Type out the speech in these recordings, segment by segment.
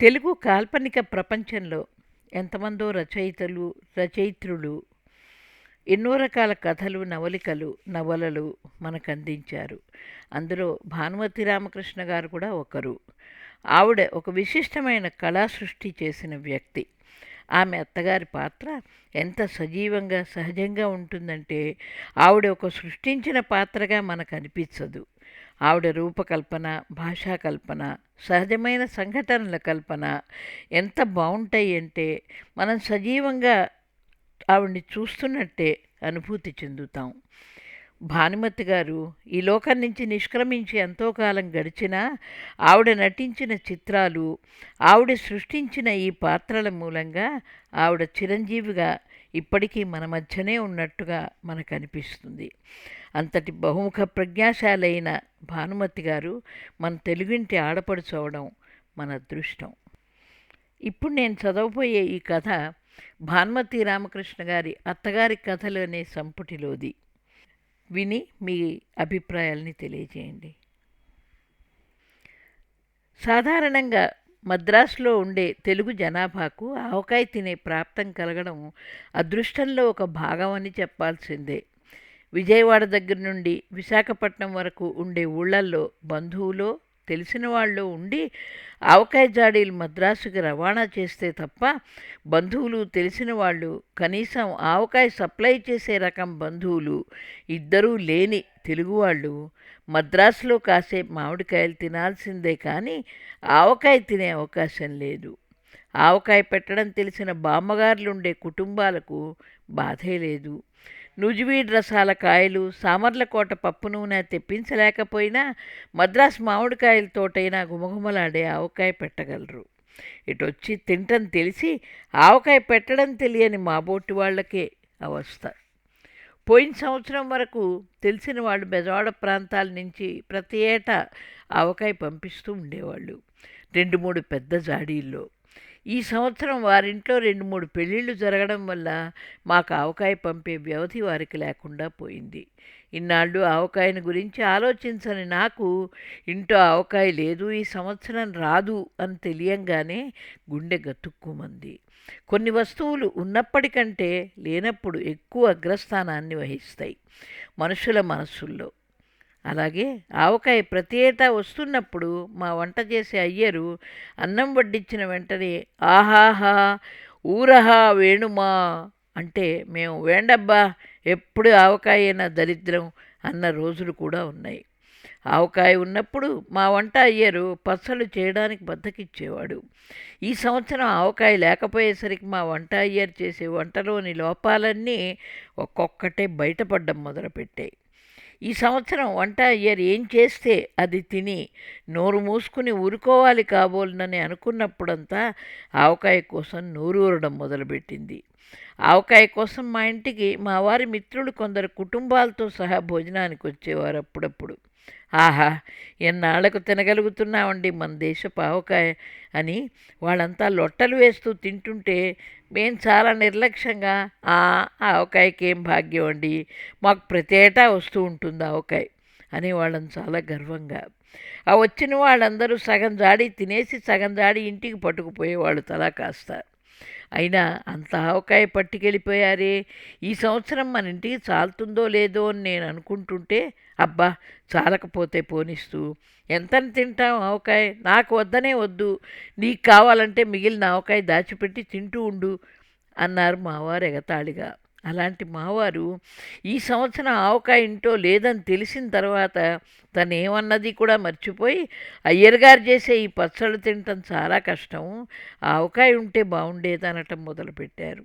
తెలుగు కాల్పనిక ప్రపంచంలో ఎంతమందో రచయితలు, రచయిత్రులు ఎన్నో రకాల కథలు, నవలలు మనకందించారు. అందులో భానుమతి రామకృష్ణ గారు కూడా ఒకరు. ఆవిడ ఒక విశిష్టమైన కళా సృష్టి చేసిన వ్యక్తి. ఆమె అత్తగారి పాత్ర ఎంత సజీవంగా, సహజంగా ఉంటుందంటే ఆవిడ ఒక సృష్టించిన పాత్రగా మనకు అనిపించదు. ఆవిడ రూపకల్పన, భాషా కల్పన, సహజమైన సంఘటనల కల్పన ఎంత బాగుంటాయి అంటే మనం సజీవంగా ఆవిడ్ని చూస్తున్నట్టే అనుభూతి చెందుతాం. భానుమతి గారు ఈ లోకం నుంచి నిష్క్రమించి ఎంతో కాలం గడిచినా ఆవిడ నటించిన చిత్రాలు, ఆవిడ సృష్టించిన ఈ పాత్రల మూలంగా ఆవిడ చిరంజీవిగా ఇప్పటికీ మన మధ్యనే ఉన్నట్టుగా మనకు అనిపిస్తుంది. అంతటి బహుముఖ ప్రజ్ఞాశాలైన భానుమతి గారు మన తెలుగింటి ఆడపడుచు అవడం మన అదృష్టం. ఇప్పుడు నేను చదవబోయే ఈ కథ భానుమతి రామకృష్ణ గారి అత్తగారి కథలు అనే సంపుటిలోది. విని మీ అభిప్రాయాల్ని తెలియజేయండి. సాధారణంగా మద్రాసులో ఉండే తెలుగు జనాభాకు ఆవకాయ తినే ప్రాప్తం కలగడం అదృష్టంలో ఒక భాగం అని చెప్పాల్సిందే. విజయవాడ దగ్గర నుండి విశాఖపట్నం వరకు ఉండే ఊళ్ళల్లో బంధువులో తెలిసిన వాళ్ళు ఉండి ఆవకాయ జాడీలు మద్రాసుకి రవాణా చేస్తే తప్ప బంధువులు, తెలిసిన వాళ్ళు, కనీసం ఆవకాయ సప్లై చేసే రకం బంధువులు ఇద్దరూ లేని తెలుగువాళ్ళు మద్రాసులో కాసే మామిడికాయలు తినాల్సిందే కానీ ఆవకాయ తినే అవకాశం లేదు. ఆవకాయ పెట్టడం తెలిసిన బామ్మగారులు ఉండే కుటుంబాలకు బాధే లేదు. నూజివీడు రసాల కాయలు, సామర్లకోట పప్పు నూనె తెప్పించలేకపోయినా మద్రాసు మామిడికాయలతోటైనా గుమగుమలాడే ఆవకాయ పెట్టగలరు. ఇటొచ్చి తింటం తెలిసి ఆవకాయ పెట్టడం తెలియని మాబోటి వాళ్ళకే అవస్థ. పోయిన సంవత్సరం వరకు తెలిసిన వాళ్ళు బెజవాడ ప్రాంతాల నుంచి ప్రతి ఏటా ఆవకాయ పంపిస్తూ ఉండేవాళ్ళు 2-3 పెద్ద జాడీల్లో. ఈ సంవత్సరం వారింట్లో 2-3 పెళ్ళిళ్ళు జరగడం వల్ల మాకు ఆవకాయ పంపే వ్యవధి వారికి లేకుండా పోయింది. ఇన్నాళ్ళు ఆవకాయని గురించి ఆలోచించని నాకు ఇంట్లో ఆవకాయ లేదు, ఈ సంవత్సరం రాదు అని తెలియంగానే గుండె గతుక్కుమంది. కొన్ని వస్తువులు ఉన్నప్పటికంటే లేనప్పుడు ఎక్కువ అగ్రస్థానాన్ని వహిస్తాయి మనుషుల మనస్సుల్లో. అలాగే ఆవకాయ ప్రతి ఏటా వస్తున్నప్పుడు మా వంట చేసే అయ్యరు అన్నం వడ్డించిన వెంటనే ఆహాహా ఊరహా వేణుమా అంటే మేము వేండబ్బా ఎప్పుడు ఆవకాయైనా దరిద్రం అన్న రోజులు కూడా ఉన్నాయి. ఆవకాయ ఉన్నప్పుడు మా వంట అయ్యరు పచ్చళ్ళు చేయడానికి బద్దకిచ్చేవాడు. ఈ సంవత్సరం ఆవకాయ లేకపోయేసరికి మా వంట అయ్యరు చేసే వంటలోని లోపాలన్నీ ఒక్కొక్కటే బయటపడ్డం మొదలుపెట్టాయి. ఈ సంవత్సరం వంట అయ్యారు ఏం చేస్తే అది తిని నోరు మూసుకుని ఊరుకోవాలి కాబోలునని అనుకున్నప్పుడంతా ఆవకాయ కోసం నోరూరడం మొదలుపెట్టింది. ఆవకాయ కోసం మా ఇంటికి మా వారి మిత్రులు కొందరు కుటుంబాలతో సహా భోజనానికి వచ్చేవారు అప్పుడప్పుడు. ఆహా ఎన్నాళ్లకు తినగలుగుతున్నామండి మన దేశపు ఆవకాయ అని వాళ్ళంతా లొట్టలు వేస్తూ తింటుంటే మేము చాలా నిర్లక్ష్యంగా ఆవకాయకి ఏం భాగ్యం అండి, మాకు ప్రతి ఏటా వస్తూ ఉంటుంది ఆవకాయ అని వాళ్ళని చాలా గర్వంగా. ఆ వచ్చిన వాళ్ళందరూ సగం జాడి తినేసి సగం జాడి ఇంటికి పట్టుకుపోయేవాళ్ళు తలా కాస్త. అయినా అంత ఆవకాయ పట్టుకెళ్ళిపోయారే, ఈ సంవత్సరం మన ఇంటికి చాలుతుందో లేదో అని నేను అనుకుంటుంటే అబ్బా చాలకపోతే పోనిస్తూ ఎంతని తింటాం ఆవకాయ, నాకు వద్దనే వద్దు, నీకు కావాలంటే మిగిలిన ఆవకాయ దాచిపెట్టి తింటూ ఉండు అన్నారు మావారు ఎగతాళిగా. అలాంటి మావారు ఈ సంవత్సరం ఆవకాయ ఇంట్లో లేదని తెలిసిన తర్వాత తను ఏమన్నది కూడా మర్చిపోయి అయ్యర్గారు చేసే ఈ పచ్చళ్ళు తినటం చాలా కష్టం, ఆవకాయ ఉంటే బాగుండేదనటం మొదలుపెట్టారు.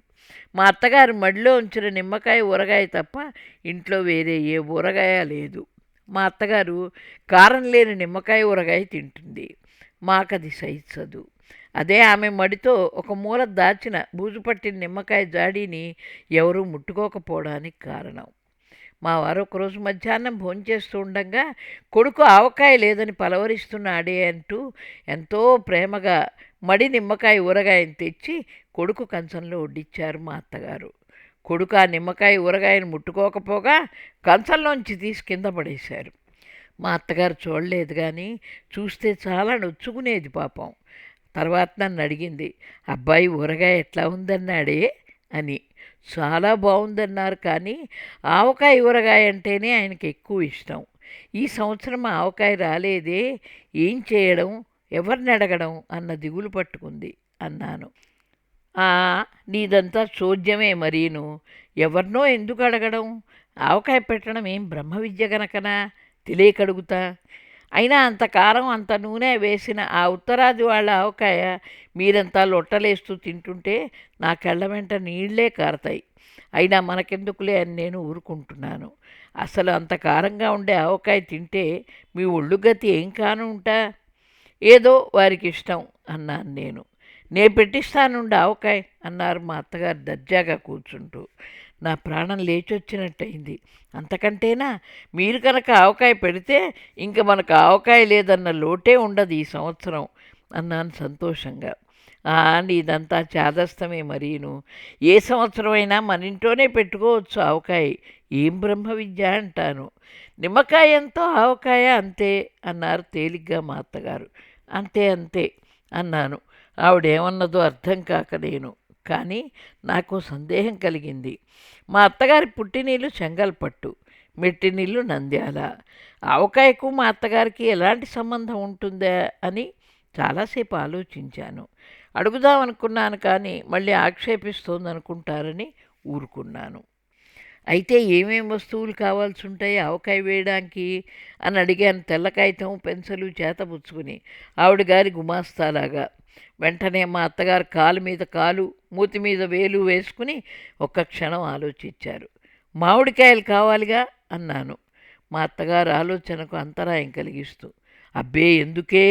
మా అత్తగారు మడిలో ఉంచిన నిమ్మకాయ ఊరగాయ తప్ప ఇంట్లో వేరే ఏ ఊరగాయ లేదు. మా అత్తగారు కారం లేని నిమ్మకాయ ఊరగాయ తింటుంది. మాకది సహించదు. అదే ఆమె మడితో ఒక మూల దాచిన బూజు పట్టిన నిమ్మకాయ జాడీని ఎవరూ ముట్టుకోకపోవడానికి కారణం. మా వారు ఒకరోజు మధ్యాహ్నం భోంచేస్తూ ఉండగా కొడుకు ఆవకాయ లేదని పలవరిస్తున్నాడే అంటూ ఎంతో ప్రేమగా మడి నిమ్మకాయ ఊరగాయని తెచ్చి కొడుకు కంచంలో వడ్డించారు మా అత్తగారు. కొడుకు ఆ నిమ్మకాయ ఊరగాయను ముట్టుకోకపోగా కంచంలోంచి తీసి కింద పడేశారు. మా అత్తగారు చూడలేదు కానీ చూస్తే చాలా నొచ్చుకునేది పాపం. తర్వాత నన్ను అడిగింది, అబ్బాయి ఊరగాయ ఎట్లా ఉందన్నాడే అని. చాలా బాగుందన్నారు, కానీ ఆవకాయ ఊరగాయ అంటేనే ఆయనకి ఎక్కువ ఇష్టం. ఈ సంవత్సరం ఆవకాయ రాలేదే, ఏం చేయడం, ఎవరిని అడగడం అన్న దిగులు పట్టుకుంది అన్నాను. "ఆ, నీదంతా చోద్యమే మరీను. ఎవరినో ఎందుకు అడగడం? ఆవకాయ పెట్టడం ఏం బ్రహ్మ విద్య గనకనా? తెలియకడుగుతా. అయినా అంత కారం అంత నూనె వేసిన ఆ ఉత్తరాది వాళ్ళ ఆవకాయ మీరంతా లొట్టలేస్తూ తింటుంటే నా కళ్ళ వెంట నీళ్లే కారతాయి. అయినా మనకెందుకులే అని నేను ఊరుకుంటున్నాను. అసలు అంత కారంగా ఉండే ఆవకాయ తింటే మీ ఒళ్ళు గతి ఏం కాను ఉంటా? ఏదో వారికి ఇష్టం" అన్నాను నేను. "నే పెట్టిస్తానుండు ఆవకాయ" అన్నారు మా అత్తగారు దర్జాగా కూర్చుంటూ. నా ప్రాణం లేచొచ్చినట్టయింది. "అంతకంటేనా? మీరు కనుక ఆవకాయ పెడితే ఇంక మనకు ఆవకాయ లేదన్న లోటే ఉండదు ఈ సంవత్సరం" అన్నాను సంతోషంగా. "ఆ, నీదంతా చాదస్తమే మరీను. ఏ సంవత్సరమైనా మన ఇంట్లోనే పెట్టుకోవచ్చు ఆవకాయ. ఏం బ్రహ్మ విద్య అంటాను. నిమ్మకాయ ఎంతో ఆవకాయ అంతే" అన్నారు తేలిగ్గా మా అత్తగారు. "అంతే అంతే" అన్నాను. ఆవిడేమన్నదో అర్థం కాక నేను. కానీ నాకు సందేహం కలిగింది. మా అత్తగారి పుట్టినీళ్ళు చెంగల్పట్టు, మెట్టినీళ్ళు నంద్యాల. ఆవకాయకు మా అత్తగారికి ఎలాంటి సంబంధం ఉంటుందా అని చాలాసేపు ఆలోచించాను. అడుగుదామనుకున్నాను, కానీ మళ్ళీ ఆక్షేపిస్తోందనుకుంటారని ఊరుకున్నాను. "అయితే ఏమేం వస్తువులు కావాల్సి ఉంటాయి ఆవకాయ వేయడానికి" అని అడిగాను, తెల్ల కాగితం పెన్సిలు చేతపుచ్చుకుని ఆవిడ గారి గుమాస్తాలాగా. వెంటనే మా అత్తగారు కాలు మీద కాలు, మూతి మీద వేలు వేసుకుని ఒక్క క్షణం ఆలోచించారు. "మామిడికాయలు కావాలిగా" అన్నాను, మా అత్తగారు ఆలోచనకు అంతరాయం కలిగిస్తూ. "అబ్బే ఎందుకే"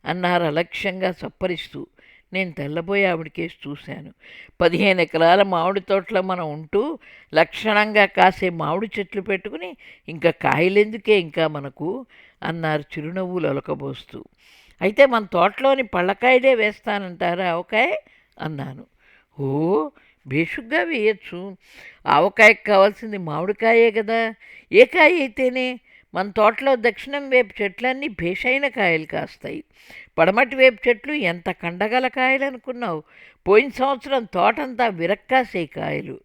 అన్నారు అలక్ష్యంగా సప్పరిస్తూ. నేను తెల్లబోయి ఆవిడకేసి చూశాను. 15 ఎకరాల మామిడి తోటలో మనం ఉంటూ లక్షణంగా కాసే మామిడి చెట్లు పెట్టుకుని ఇంకా కాయలెందుకే ఇంకా మనకు అన్నారు చిరునవ్వులు ఒలకబోస్తూ. "అయితే మన తోటలోని పళ్ళకాయలే వేస్తానంటారా ఆవకాయ" అన్నాను. "ఓ, బేషుగ్గా వేయచ్చు. ఆవకాయకు కావాల్సింది మామిడికాయే కదా. ఏ కాయ అయితేనే? మన తోటలో దక్షిణం వేపు చెట్లన్నీ భేషైన కాయలు కాస్తాయి. పడమటి వేపు చెట్లు ఎంత కండగల కాయలు అనుకున్నావు? పోయిన సంవత్సరం తోటంతా విరక్కాసే కాయలు.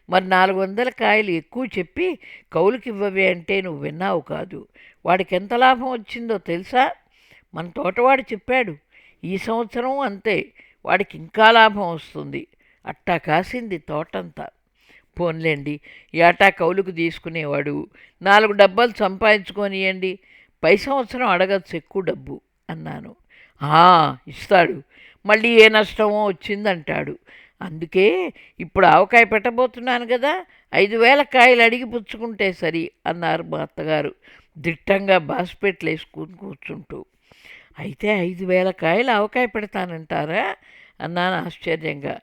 మరి 400 కాయలు ఎక్కువ చెప్పి కౌలుకివ్వవే అంటే నువ్వు విన్నావు కాదు. వాడికి ఎంత లాభం వచ్చిందో తెలుసా? మన తోటవాడు చెప్పాడు. ఈ సంవత్సరం అంతే, వాడికి ఇంకా లాభం వస్తుంది. అట్టా కాసింది తోటంతా. పోన్లేండి, ఏటా కౌలుకు తీసుకునేవాడు 4 డబ్బాలు సంపాదించుకొనియండి, పై సంవత్సరం అడగచ్చు ఎక్కువ డబ్బు అన్నాను. "ఆ, ఇస్తాడు. మళ్ళీ ఏ నష్టమో వచ్చిందంటాడు. అందుకే ఇప్పుడు ఆవకాయ పెట్టబోతున్నాను కదా, 5,000 కాయలు అడిగి పుచ్చుకుంటే సరి" అన్నారు మా అత్తగారు దిట్టంగా బాస్పెట్లు వేసుకుని కూర్చుంటూ. "అయితే 5,000 కాయలు ఆవకాయ పెడతానంటారా?" అన్నాను ఆశ్చర్యంగా.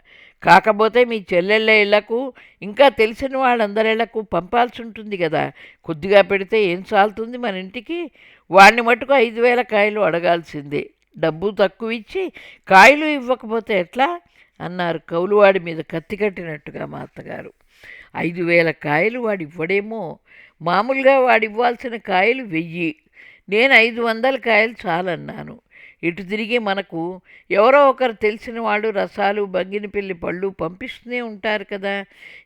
"కాకపోతే మీ చెల్లెళ్ళ ఇళ్లకు, ఇంకా తెలిసిన వాళ్ళందరి ఇళ్లకు పంపాల్సి ఉంటుంది కదా. కొద్దిగా పెడితే ఏం చాలుతుంది మన ఇంటికి. వాడిని మటుకు 5,000 కాయలు అడగాల్సిందే. డబ్బు తక్కువ ఇచ్చి కాయలు ఇవ్వకపోతే ఎట్లా" అన్నారు కౌలువాడి మీద కత్తి కట్టినట్టుగా మా అత్తగారు. 5,000 కాయలు వాడు ఇవ్వడేమో. మామూలుగా వాడు ఇవ్వాల్సిన కాయలు 1000. నేను 500 కాయలు చాలన్నాను. ఇటు తిరిగి మనకు ఎవరో ఒకరు తెలిసిన వాళ్ళు రసాలు, బంగినపల్లి పళ్ళు పంపిస్తూనే ఉంటారు కదా.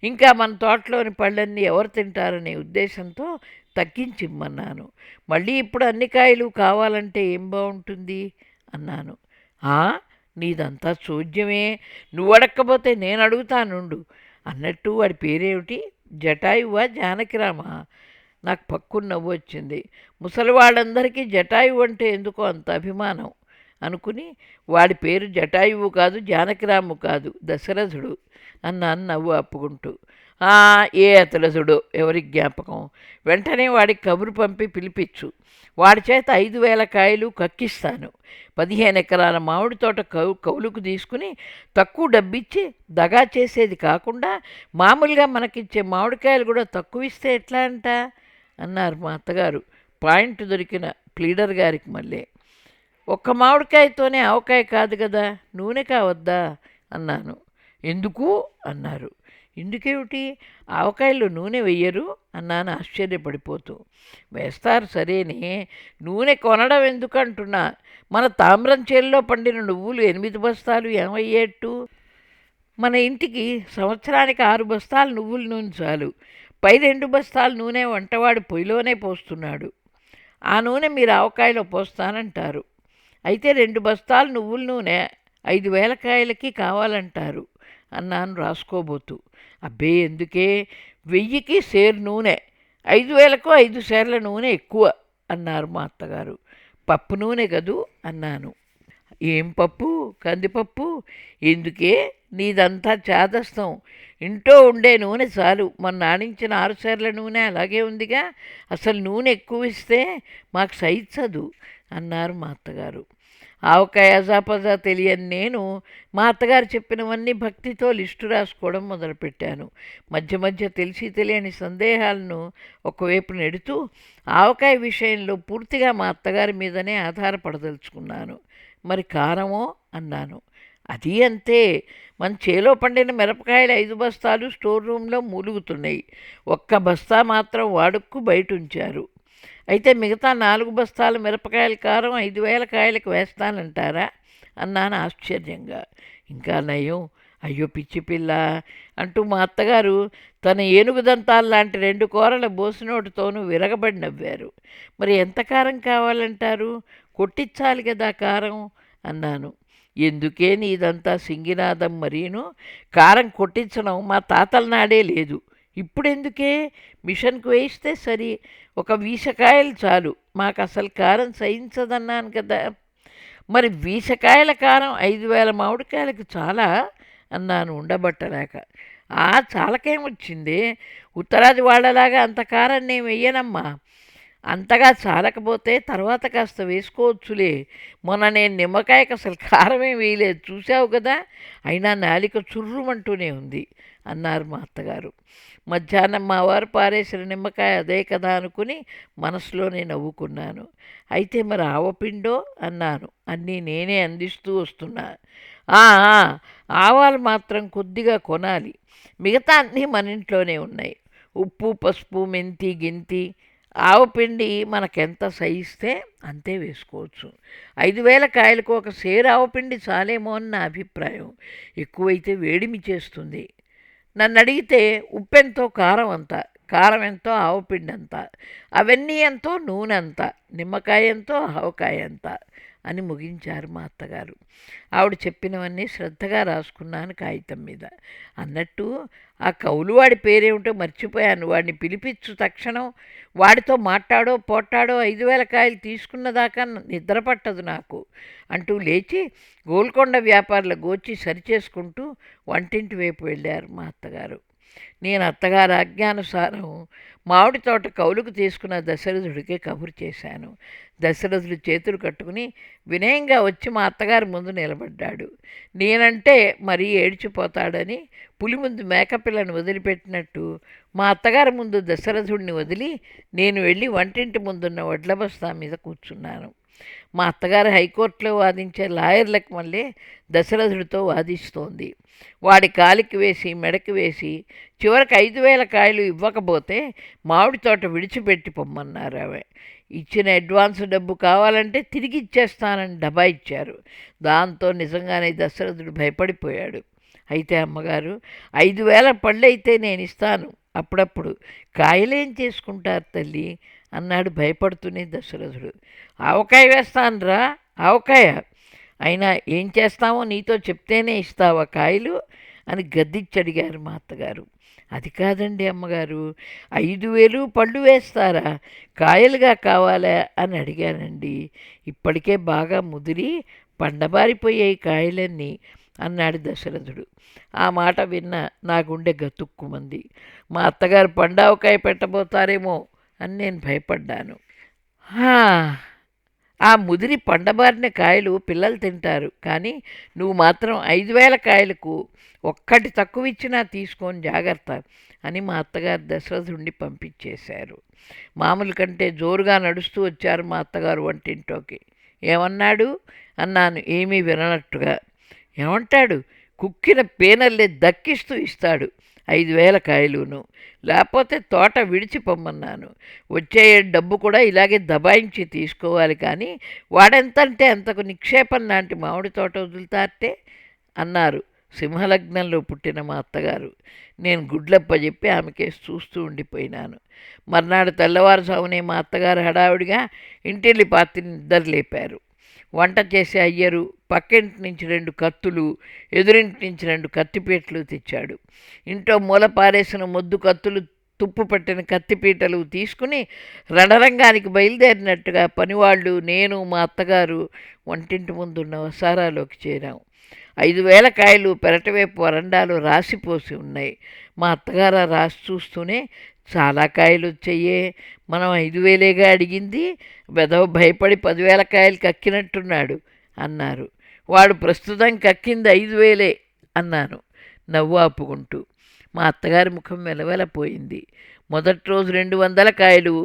ఇంకా మన తోటలోని పళ్ళన్నీ ఎవరు తింటారనే ఉద్దేశంతో తగ్గించిమ్మన్నాను. "మళ్ళీ ఇప్పుడు అన్ని కాయలు కావాలంటే ఏం బాగుంటుంది" అన్నాను. "ఆ, నీదంతా చోద్యమే. నువ్వు అడక్కపోతే నేను అడుగుతానుండు" అన్నట్టు వాడి పేరేమిటి? జటాయువా జానకిరామా? నాకు పక్కున నవ్వు వచ్చింది. ముసలివాళ్ళందరికీ జటాయువు అంటే ఎందుకో అంత అభిమానం అనుకుని, "వాడి పేరు జటాయువు కాదు, జానకిరాము కాదు, దశరథుడు" అన్నాను నవ్వు ఆపుకుంటూ. "ఆ, ఏ అతలథుడో ఎవరి జ్ఞాపకం. వెంటనే వాడికి కబురు పంపి పిలిపించు. వాడి చేత 5,000 కాయలు కక్కిస్తాను. 15 ఎకరాల మామిడి తోట కౌలుకు తీసుకుని తక్కువ డబ్బిచ్చి దగా చేసేది కాకుండా మామూలుగా మనకిచ్చే మామిడికాయలు కూడా తక్కువ ఇస్తే ఎట్లా అంట" అన్నారు మా అత్తగారు పాయింట్ దొరికిన ప్లీడర్ గారికి మళ్ళీ. "ఒక్క మామిడికాయతోనే ఆవకాయ కాదు కదా, నూనె కావద్దా" అన్నాను. "ఎందుకు" అన్నారు. ఇందుకేమిటి, ఆవకాయలో నూనె వెయ్యరు అన్నాను ఆశ్చర్యపడిపోతూ. వేస్తారు సరేనే, నూనె కొనడం ఎందుకంటున్నా. మన తామ్రం చేల్లో పండిన నువ్వులు 8 బస్తాలు ఏమయ్యేట్టు? మన ఇంటికి సంవత్సరానికి 6 బస్తాలు నువ్వుల నూనె చాలు. పై 2 బస్తాల నూనె వంటవాడు పొయ్యిలోనే పోస్తున్నాడు. ఆ నూనె మీరు ఆవకాయలో పోస్తానంటారు. అయితే 2 బస్తాలు నువ్వుల నూనె 5,000 కాయలకి కావాలంటారు అన్నాను రాసుకోబోతూ. అబ్బే ఎందుకే, 1000కి సేరు నూనె, 5,000కు 5 సేర్ల నూనె ఎక్కువ అన్నారు మా అత్తగారు. పప్పు నూనె కదూ అన్నాను. ఏం పప్పు? కందిపప్పు. ఎందుకే, నీదంతా చాదస్తం. ఇంట్లో ఉండే నూనె చాలు. మొన్న ఆడించిన 6 సేర్ల నూనె అలాగే ఉందిగా. అసలు నూనె ఎక్కువ ఇస్తే మాకు సహించదు అన్నారు మా అత్తగారు. ఆవకాయ అజాపజా తెలియని నేను మా అత్తగారు చెప్పినవన్నీ భక్తితో లిస్టు రాసుకోవడం మొదలుపెట్టాను. మధ్య మధ్య తెలిసి తెలియని సందేహాలను ఒకవైపు నెడుతూ ఆవకాయ విషయంలో పూర్తిగా మా అత్తగారి మీదనే ఆధారపడదలుచుకున్నాను. మరి కారమో అన్నాను. అది అంతే. మన చేలో పండిన మిరపకాయలు 5 బస్తాలు స్టోర్ రూమ్లో మూలుగుతున్నాయి. ఒక్క బస్తా మాత్రం వాడుక్కు బయట ఉంచారు. అయితే మిగతా 4 బస్తాల మిరపకాయల కారం 5,000 కాయలకు వేస్తానంటారా అన్నాను ఆశ్చర్యంగా. ఇంకా నయం. అయ్యో పిచ్చి పిల్ల అంటూ మా అత్తగారు తన ఏనుగు దంతాల్లాంటి 2 కూరల బోసినోటితోనూ విరగబడి నవ్వారు. మరి ఎంత కారం కావాలంటారు? కొట్టించాలి కదా కారం అన్నాను. ఎందుకే నీదంతా సింగినాదం మరీను. కారం కొట్టించడం మా తాతల నాడే లేదు. ఇప్పుడెందుకే, మిషన్కు వేయిస్తే సరి. ఒక వీసకాయలు చాలు. మాకు అసలు కారం సహించదన్నాను కదా. మరి వీసకాయల కారం 5,000 మామిడికాయలకు చాలా అన్నాను ఉండబట్టలేక. చాలకేమొచ్చింది, ఉత్తరాది వాళ్ళలాగా అంత కారం నేను వెయ్యనమ్మా. అంతగా చాలకపోతే తర్వాత కాస్త వేసుకోవచ్చులే. మొన్న నేను నిమ్మకాయకు అసలు కారమే వేయలేదు, చూసావు కదా. అయినా నాలిక చుర్రుమంటూనే ఉంది అన్నారు మా అత్తగారు. మధ్యాహ్నం మా వారు పారేసిన నిమ్మకాయ అదే కదా అనుకుని మనసులోనే నవ్వుకున్నాను. అయితే మరి ఆవపిండో అన్నాను, అన్నీ నేనే అందిస్తూ వస్తున్నా. "ఆ, ఆవాలు మాత్రం కొద్దిగా కొనాలి. మిగతా అన్నీ మన ఇంట్లోనే ఉన్నాయి. ఉప్పు, పసుపు, మెంతి, గింతి. ఆవపిండి మనకెంత సహిస్తే అంతే వేసుకోవచ్చు. 5,000 కాయలకు ఒక సేరు ఆవపిండి చాలేమో అని నా అభిప్రాయం. ఎక్కువైతే వేడిమి చేస్తుంది. నన్ను అడిగితే ఉప్పెంతో కారం అంత, కారం ఎంతో ఆవపిండి అంత, అవన్నీ ఎంతో నూనె అంత, నిమ్మకాయ ఎంతో ఆవకాయ అంత అని ముగించారు మా అత్తగారు. ఆవిడ చెప్పినవన్నీ శ్రద్ధగా రాసుకున్నాను కాగితం మీద. అన్నట్టు ఆ కౌలువాడి పేరేమిటో మర్చిపోయాను. వాడిని పిలిపించు తక్షణం. వాడితో మాట్లాడో పోట్టాడో 5,000 కాయలు తీసుకున్నదాకా నిద్ర పట్టదు నాకు అంటూ లేచి గోల్కొండ వ్యాపారుల గోచి సరిచేసుకుంటూ వంటింటి వైపు వెళ్ళారు మా అత్తగారు. నేను అత్తగారి ఆజ్ఞానుసారం మామిడి తోట కౌలుకు తీసుకున్న దశరథుడికే కబురు చేశాను. దశరథుడు చేతులు కట్టుకుని వినయంగా వచ్చి మా అత్తగారి ముందు నిలబడ్డాడు. నేనంటే మరీ ఏడ్చిపోతాడని పులి ముందు మేకపిల్లను వదిలిపెట్టినట్టు మా అత్తగారి ముందు దశరథుడిని వదిలి నేను వెళ్ళి వంటింటి ముందున్న వడ్ల బస్తా మీద కూర్చున్నాను. మా అత్తగారు హైకోర్టులో వాదించే లాయర్లకు మళ్ళీ దశరథుడితో వాదిస్తోంది. వాడి కాలికి వేసి మెడకి వేసి చివరికి 5,000 కాయలు ఇవ్వకపోతే మామిడి తోట విడిచిపెట్టి పొమ్మన్నారు ఆమె. ఇచ్చిన అడ్వాన్స్ డబ్బు కావాలంటే తిరిగి ఇచ్చేస్తానని డబ్బా ఇచ్చారు. దాంతో నిజంగానే దశరథుడు భయపడిపోయాడు. అయితే అమ్మగారు, 5,000 పళ్ళు అయితే నేను ఇస్తాను, అప్పుడప్పుడు కాయలేం చేసుకుంటారు తల్లి అన్నాడు భయపడుతూనే దశరథుడు. ఆవకాయ వేస్తానురా, ఆవకాయ. అయినా ఏం చేస్తామో నీతో చెప్తేనే ఇస్తావా కాయలు అని గద్దించడిగారు మా అత్తగారు. అది కాదండి అమ్మగారు, 5,000 పళ్ళు వేస్తారా, కాయలుగా కావాలా అని అడిగానండి. ఇప్పటికే బాగా ముదిరి పండబారిపోయాయి కాయలన్నీ అన్నాడు దశరథుడు. ఆ మాట విన్న నా గుండె గతుక్కుమంది. మా అత్తగారు పండావకాయ పెట్టబోతారేమో అని నేను భయపడ్డాను. ఆ ముదిరి పండబారిన కాయలు పిల్లలు తింటారు, కానీ నువ్వు మాత్రం 5,000 కాయలకు ఒక్కటి తక్కువ ఇచ్చినా తీసుకొని జాగ్రత్త అని మా అత్తగారు దశరథుడిని పంపించేశారు. మామూలు కంటే జోరుగా నడుస్తూ వచ్చారు మా అత్తగారు వంటింట్లోకి. ఏమన్నాడు అన్నాను ఏమీ విననట్టుగా. ఏమంటాడు, కుక్కిన పేనల్లే దక్కిస్తూ ఇస్తాడు 5,000 కాయలును. లేకపోతే తోట విడిచిపోమ్మన్నాను. వచ్చే డబ్బు కూడా ఇలాగే దబాయించి తీసుకోవాలి కానీ వాడెంతంటే అంతకు నిక్షేపం లాంటి మామిడి తోట వదులుతారటే అన్నారు సింహలగ్నంలో పుట్టిన మా అత్తగారు. నేను గుడ్లప్పజెప్పి ఆమెకేసి చూస్తూ ఉండిపోయినాను. మర్నాడు తెల్లవారుజామునే మా అత్తగారు హడావుడిగా ఇంటిల్లి పాతిని నిద్ర లేపారు. వంట చేసే అయ్యరు పక్కింటి నుంచి 2 కత్తులు, ఎదురింటి నుంచి 2 కత్తిపీటలు తెచ్చాడు. ఇంట్లో మూల పారేసిన మొద్దు కత్తులు, తుప్పు పట్టిన కత్తిపీటలు తీసుకుని రణరంగానికి బయలుదేరినట్టుగా పనివాళ్ళు, నేను, మా అత్తగారు వంటింటి ముందున్న వసారాలోకి చేరాం. 5,000 కాయలు పెరటివైపు వరండాలో రాసిపోసి ఉన్నాయి. మా అత్తగారు రాసి చూస్తూనే, చాలా కాయలు వచ్చాయే, మనం 5,000గా అడిగింది, వెధవ భయపడి 10,000 కాయలు కక్కినట్టున్నాడు అన్నారు. వాడు ప్రస్తుతం కక్కింది 5,000 అన్నాను నవ్వు ఆపుకుంటూ. మా అత్తగారి ముఖం వెలవెలపోయింది. మొదటి రోజు 200 కాయలు,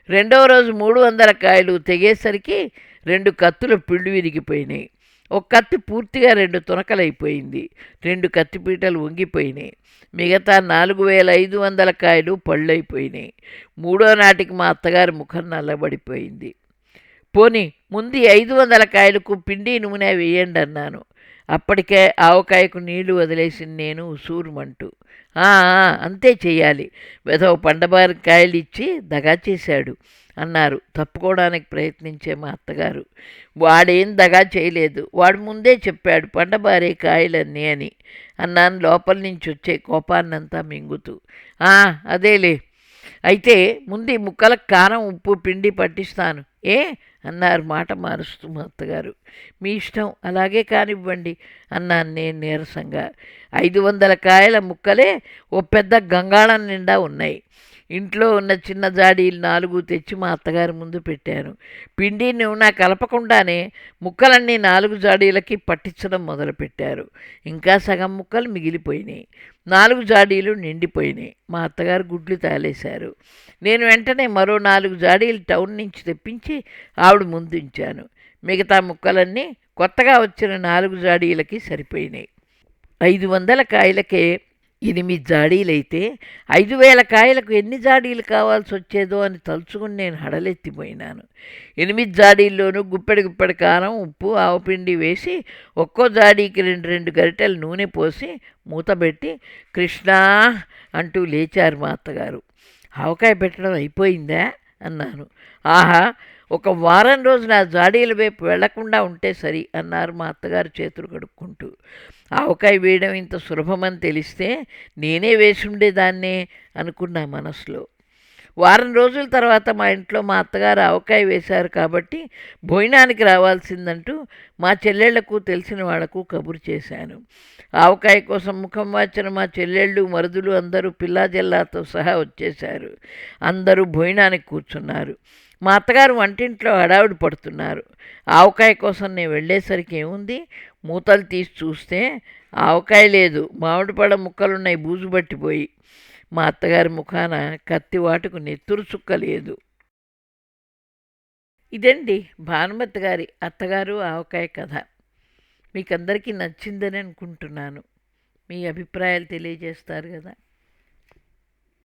రెండవ రోజు 300 కాయలు తెగేసరికి 2 కత్తుల పిళ్ళు విరిగిపోయినాయి. ఒక కత్తి పూర్తిగా 2 తునకలైపోయింది. 2 కత్తిపీటలు వంగిపోయినాయి. మిగతా 4,500 కాయలు పళ్ళైపోయినాయి. మూడో నాటికి మా అత్తగారి ముఖం నల్లబడిపోయింది. పోనీ ముందు 500 కాయలకు పిండి నూనె వేయండి అన్నాను. అప్పటికే ఆవకాయకు నీళ్లు వదిలేసింది నేను ఉసూరుమంటూ. అంతే చెయ్యాలి, వెధవ పండబారి కాయలు ఇచ్చి దగా చేశాడు అన్నారు తప్పుకోవడానికి ప్రయత్నించే మా అత్తగారు. వాడేం దగా చేయలేదు, వాడు ముందే చెప్పాడు పండబారే కాయలన్నీ అని అన్నాను లోపల నుంచి వచ్చే కోపాన్నంతా మింగుతూ. అదేలే, అయితే ముందు ఈ ముక్కలకు కారం, ఉప్పు, పిండి పట్టిస్తాను అన్నారు మాట మారుస్తూ మా అత్తగారు. మీ ఇష్టం, అలాగే కానివ్వండి అన్నాను నేను నీరసంగా. 500 కాయల ముక్కలే ఓ పెద్ద గంగాళం నిండా ఉన్నాయి. ఇంట్లో ఉన్న చిన్న జాడీలు 4 తెచ్చి మా అత్తగారి ముందు పెట్టాను. పిండి నూనె కలపకుండానే ముక్కలన్నీ 4 జాడీలకి పట్టించడం మొదలుపెట్టారు. ఇంకా సగం ముక్కలు మిగిలిపోయినాయి. 4 జాడీలు నిండిపోయినాయి. మా అత్తగారు గుడ్లు తాలేశారు. నేను వెంటనే మరో 4 జాడీలు టౌన్ నుంచి తెప్పించి ఆవిడ ముందుంచాను. మిగతా ముక్కలన్నీ కొత్తగా వచ్చిన 4 జాడీలకి సరిపోయినాయి. 500 కాయలకే 8 జాడీలైతే 5,000 కాయలకు ఎన్ని జాడీలు కావాల్సి వచ్చేదో అని తలుచుకుని నేను హడలెత్తిపోయినాను. 8 జాడీల్లోనూ గుప్పెడి గుప్పెడి కారం, ఉప్పు, ఆవపిండి వేసి ఒక్కో జాడీకి 2 గరిటెలు నూనె పోసి మూతబెట్టి కృష్ణా అంటూ లేచారు మా అత్తగారు. ఆవకాయ పెట్టడం అయిపోయిందా అన్నాను. ఆహా, ఒక వారం రోజులు ఆ జాడీల వైపు వెళ్లకుండా ఉంటే సరి అన్నారు మా అత్తగారు చేతులు కడుక్కుంటూ. ఆవకాయ వేయడం ఇంత సులభమని తెలిస్తే నేనే వేసుండేదాన్నే అనుకున్నా మనసులో. వారం రోజుల తర్వాత మా ఇంట్లో మా అత్తగారు ఆవకాయ వేశారు కాబట్టి భోజనానికి రావాల్సిందంటూ మా చెల్లెళ్లకు తెలిసిన వాళ్లకు కబురు చేశాను. ఆవకాయ కోసం ముఖం వాచిన మా చెల్లెళ్ళు, మరుదులు అందరూ పిల్లాజల్లాతో సహా వచ్చేశారు. అందరూ భోజనానికి కూర్చున్నారు. మా అత్తగారు వంటింట్లో హడావుడి పడుతున్నారు. ఆవకాయ కోసం నేను వెళ్ళేసరికి ఏముంది, మూతలు తీసి చూస్తే ఆవకాయ లేదు, మామిడి పళ్ళ ముక్కలున్నాయి బూజు పట్టిపోయి. మా అత్తగారి ముఖాన కత్తి వాటుకు నెత్తురు చుక్క లేదు. ఇదండి భానుమతి గారి అత్తగారు ఆవకాయ కథ. మీకందరికీ నచ్చిందని అనుకుంటున్నాను. మీ అభిప్రాయాలు తెలియజేస్తారు కదా.